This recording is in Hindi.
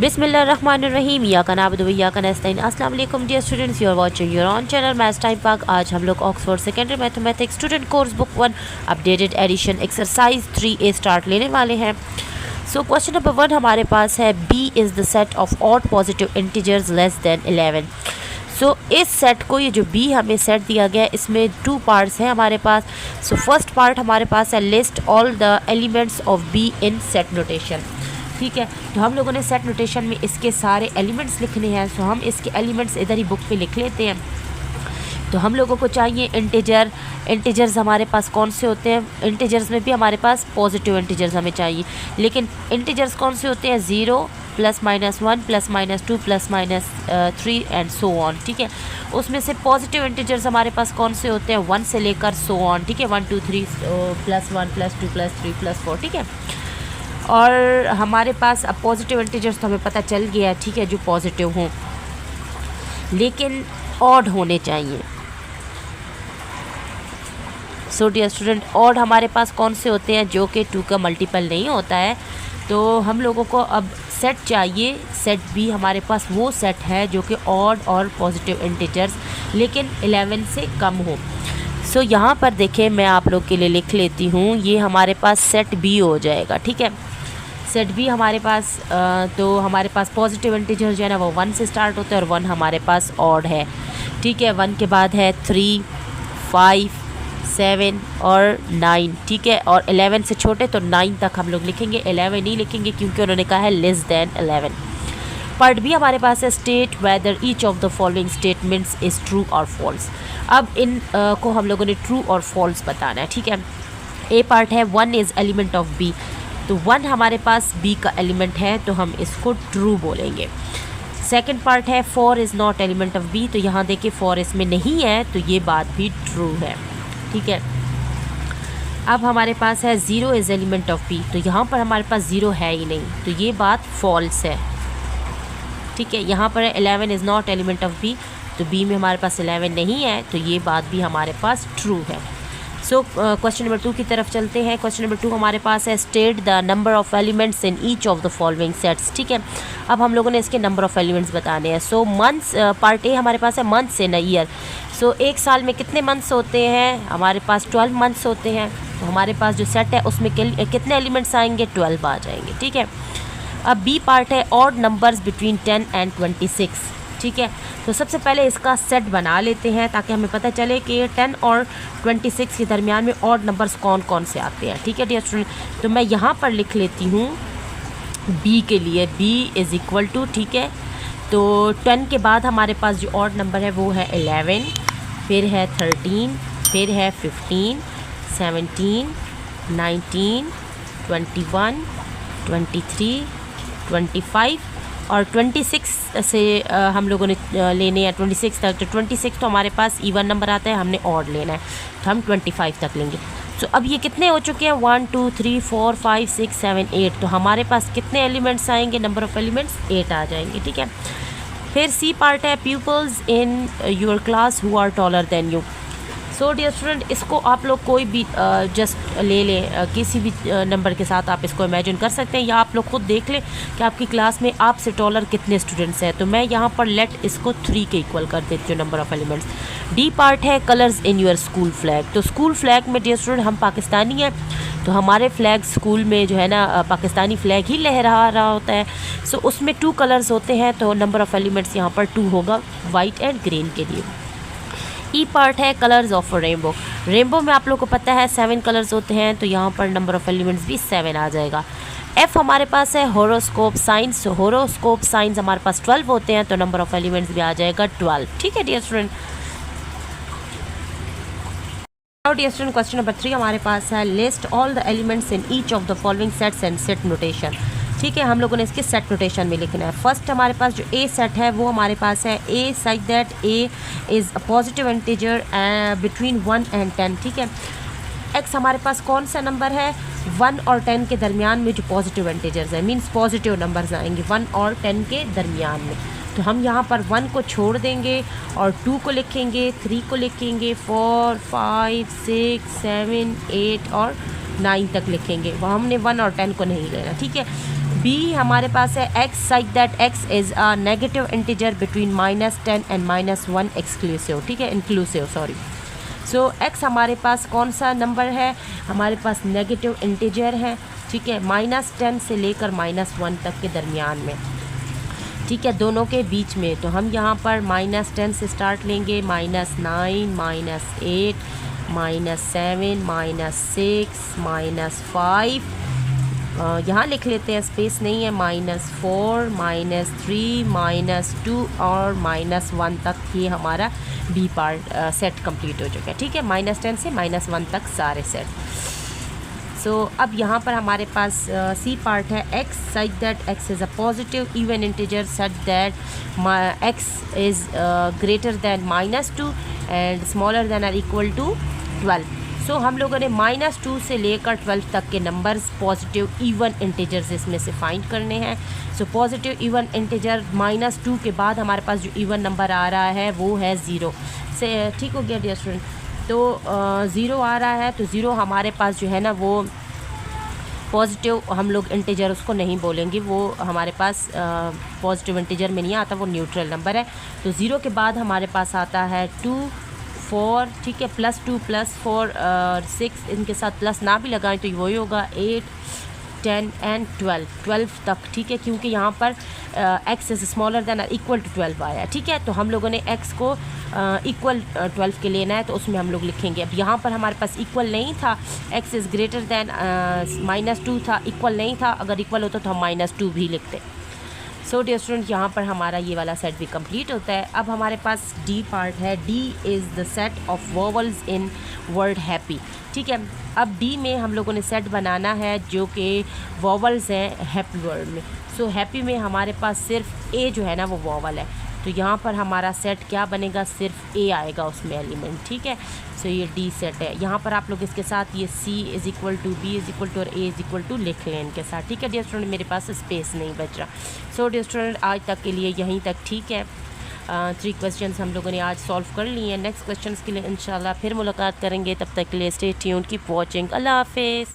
बिस्मिल्लाहिर्रहमानिर्रहीम या का नाबुदु व इय्याका नस्तईन। अस्सलाम वालेकुम dear students, you are watching your on channel maths time Pak. आज हम लोग Oxford secondary mathematics student course book 1 updated edition exercise 3A start लेने वाले हैं। सो क्वेश्चन नंबर 1 हमारे पास है, B is the set of odd positive integers less than 11। So इस सेट को, ये जो बी हमें सेट दिया गया है, इसमें 2 पार्ट्स हैं हमारे पास। सो फर्स्ट पार्ट हमारे पास है, list all the elements of be in set notation. ठीक है, तो हम लोगों ने सेट नोटेशन में इसके सारे एलिमेंट्स लिखने हैं। सो हम इसके एलिमेंट्स इधर ही बुक पे लिख लेते हैं। तो हम लोगों को चाहिए इंटीजर्स हमारे पास कौन से होते हैं। इंटीजर्स में भी हमारे पास पॉजिटिव इंटीजर्स हमें चाहिए, लेकिन इंटीजर्स कौन से होते हैं, 0 +-1 +-2 +-3 एंड सो ऑन। ठीक है, उसमें से पॉजिटिव इंटीजर्स हमारे पास कौन से होते हैं, 1 से लेकर सो ऑन। ठीक है, 1 2 3 +1 +2 +3 +4। ठीक है, और हमारे पास अब पॉजिटिव इंटीजर्स तो हमें पता चल गया है, ठीक है, जो पॉजिटिव हों, लेकिन ऑड होने चाहिए। सो डियर स्टूडेंट, ऑड हमारे पास कौन से होते हैं, जो कि 2 का मल्टीपल नहीं होता है। तो हम लोगों को अब सेट चाहिए। सेट बी हमारे पास वो सेट है जो कि ऑड और पॉजिटिव इंटीजर्स लेकिन 11 से कम हो। सो यहाँ पर देखें, मैं आप लोग के लिए लिख लेती हूँ, ये हमारे पास सेट बी हो जाएगा। ठीक है, सेट बी हमारे पास तो हमारे पास पॉजिटिव इंटीजर जो है ना, वो 1 से स्टार्ट होता है और 1 हमारे पास ऑड है। ठीक है, 1 के बाद है 3 5 7 और 9। ठीक है, और 11 से छोटे तो 9 तक हम लोग लिखेंगे, 11 नहीं लिखेंगे क्योंकि उन्होंने कहा है लेस दैन 11। पार्ट बी हमारे पास है, state whether each of the following statements is true और फॉल्स। अब इन को हम लोगों ने ट्रू और फॉल्स बताना है। ठीक है, ए पार्ट है, 1 इज़ एलिमेंट ऑफ बी। तो 1 हमारे पास बी का एलिमेंट है, तो हम इसको ट्रू बोलेंगे। सेकंड पार्ट है, 4 is not element of B. तो यहाँ देखिए 4 इसमें नहीं है, तो ये बात भी ट्रू है। ठीक है, अब हमारे पास है, 0 इज़ एलिमेंट ऑफ बी। तो यहाँ पर हमारे पास 0 है ही नहीं, तो ये बात फॉल्स है। ठीक है, यहाँ पर 11 is not element of B. तो बी में हमारे पास 11 नहीं है, तो ये बात भी हमारे पास ट्रू है। सो क्वेश्चन नंबर 2 की तरफ चलते हैं। क्वेश्चन नंबर 2 हमारे पास है, state the number of elements in each of the following sets. ठीक है, अब हम लोगों ने इसके नंबर ऑफ़ एलिमेंट्स बताने हैं। सो मंथ्स, पार्ट ए हमारे पास है, मंथ्स इन अ ईयर। सो एक साल में कितने मंथ्स होते हैं, हमारे पास 12 मंथ्स होते हैं। तो हमारे पास जो सेट है उसमें कितने एलिमेंट्स आएंगे, 12 आ जाएंगे। ठीक है, अब बी पार्ट है, ऑड नंबर्स बिटवीन 10 एंड 26। ठीक है, तो सबसे पहले इसका सेट बना लेते हैं ताकि हमें पता चले कि 10 और 26 के दरमियान में ऑड नंबर्स कौन कौन से आते हैं। ठीक है डियर स्टूडेंट, तो मैं यहाँ पर लिख लेती हूँ बी के लिए, बी इज़ इक्वल टू, ठीक है, तो 10 के बाद हमारे पास जो ऑड नंबर है वो है 11, फिर है 13, फिर है 15, 17, 19, 21, 23, 25 और 26 से हम लोगों ने लेने हैं 26 तक। तो 26 तो हमारे पास इवन नंबर आता है, हमने ऑड लेना है, तो हम 25 तक लेंगे। तो अब ये कितने हो चुके हैं, 1 2 3 4 5 6 7 8। तो हमारे पास कितने एलिमेंट्स आएंगे, नंबर ऑफ़ एलिमेंट्स 8 आ जाएंगे। ठीक है, फिर सी पार्ट है, peoples in your class who are taller than you. So dear student, इसको आप लोग कोई भी जस्ट ले लें, किसी भी नंबर के साथ आप इसको इमेजिन कर सकते हैं, या आप लोग खुद देख लें कि आपकी क्लास में आपसे टॉलर कितने स्टूडेंट्स हैं। तो मैं यहाँ पर लेट इसको 3 के इक्वल कर देती हूँ number of elements. D part है, colours in your school flag. तो स्कूल फ्लैग में डियर स्टूडेंट हम पाकिस्तानी हैं, तो हमारे फ्लैग स्कूल में जो है ना पाकिस्तानी फ्लैग ही लहरा रहा होता है। सो उसमें 2 कलर्स होते हैं, तो नंबर ऑफ़ एलिमेंट्स यहाँ पर 2 होगा, वाइट एंड ग्रीन के लिए। ई पार्ट है, कलर्स ऑफ रेनबो। रेनबो में आप लोग को पता है 7 कलर्स होते हैं, तो यहाँ पर नंबर ऑफ़ एलिमेंट्स भी 7 आ जाएगा। एफ हमारे पास है, होरोस्कोप साइंस। होरोस्कोप साइंस हमारे पास 12 होते हैं, तो नंबर ऑफ़ एलिमेंट्स भी आ जाएगा 12। ठीक है dear student, dear student, question number 3 हमारे पास है, list all the elements in each of the following sets and set notation. ठीक है, हम लोगों ने इसके सेट नोटेशन में लिखना है। फर्स्ट हमारे पास जो ए सेट है वो हमारे पास है, A such that A is a positive integer between 1 and 10। ठीक है, एक्स हमारे पास कौन सा नंबर है, 1 और 10 के दरमियान में जो पॉजिटिव इंटीजर्स है, मीन्स पॉजिटिव नंबर्स आएंगे 1 और 10 के दरमियान में। तो हम यहाँ पर 1 को छोड़ देंगे और 2 को लिखेंगे, 3 को लिखेंगे, 4 5 6 7 8 और 9 तक लिखेंगे। वह हमने 1 और 10 को नहीं लेना। ठीक है, बी हमारे पास है x such that x is a negative integer between -10 and -1 exclusive, ठीक है, इंक्लूसिव सॉरी। सो x हमारे पास कौन सा नंबर है, हमारे पास नेगेटिव इंटीजर है, ठीक है, -10 से लेकर -1 तक के दरमियान में, ठीक है, दोनों के बीच में। तो हम यहाँ पर -10 से स्टार्ट लेंगे, -9 -8 -7 -6 -5, यहाँ लिख लेते हैं, स्पेस नहीं है, -4 -3 -2 और -1 तक ये हमारा बी पार्ट सेट कंप्लीट हो चुका है, ठीक है, -10 से -1 तक सारे सेट। सो अब यहाँ पर हमारे पास सी पार्ट है, x such that x is a positive even integer such that x is greater than -2 and smaller than or equal to 12। सो हम लोगों ने -2 से लेकर 12 तक के नंबर्स पॉजिटिव इवन इंटीजर्स इसमें से फाइंड करने हैं। सो पॉजिटिव इवन इंटीजर -2 के बाद हमारे पास जो इवन नंबर आ रहा है वो है 0 से, ठीक हो गया डियर स्टूडेंट। तो 0 आ रहा है, तो 0 हमारे पास जो है ना वो पॉजिटिव, हम लोग इंटीजर उसको नहीं बोलेंगे, वो हमारे पास पॉजिटिव इंटीजर में नहीं आता, वो न्यूट्रल नंबर है। तो 0 के बाद हमारे पास आता है 2 4, ठीक है, +2 +4 6, इनके साथ प्लस ना भी लगाएं तो वही होगा 8 10 एंड 12 तक, ठीक है, क्योंकि यहाँ पर x इज़ स्मॉलर देन और इक्वल टू 12 आया, ठीक है। तो हम लोगों ने x को इक्वल 12 के लेना है, तो उसमें हम लोग लिखेंगे। अब यहाँ पर हमारे पास इक्वल नहीं था, x इज़ ग्रेटर दैन -2 था, इक्वल नहीं था, अगर इक्वल होता तो हम -2 भी लिखते। सो डियर स्टूडेंट, यहाँ पर हमारा ये वाला सेट भी कंप्लीट होता है। अब हमारे पास डी पार्ट है, D is the set of vowels in word happy, ठीक है। अब डी में हम लोगों ने सेट बनाना है जो कि वोवल्स हैं हैप्पी वर्ड में। सो हैप्पी में हमारे पास सिर्फ ए जो है ना वो वोवल है, तो यहाँ पर हमारा सेट क्या बनेगा, सिर्फ ए आएगा उसमें एलिमेंट, ठीक है। सो ये डी सेट है। यहाँ पर आप लोग इसके साथ ये C is equal to B is equal to और A इज़ इक्वल टू लिख लें इनके साथ, ठीक है डियर स्टूडेंट, मेरे पास स्पेस नहीं बच रहा। सो डियर स्टूडेंट, आज तक के लिए यहीं तक, ठीक है। 3 क्वेश्चंस हम लोगों ने आज सॉल्व कर लिए हैं। नेक्स्ट क्वेश्चंस के लिए इंशाल्लाह फिर मुलाकात करेंगे, तब तक के लिए स्टे ट्यून्ड, कीप वॉचिंग, अल्लाह हाफिज़।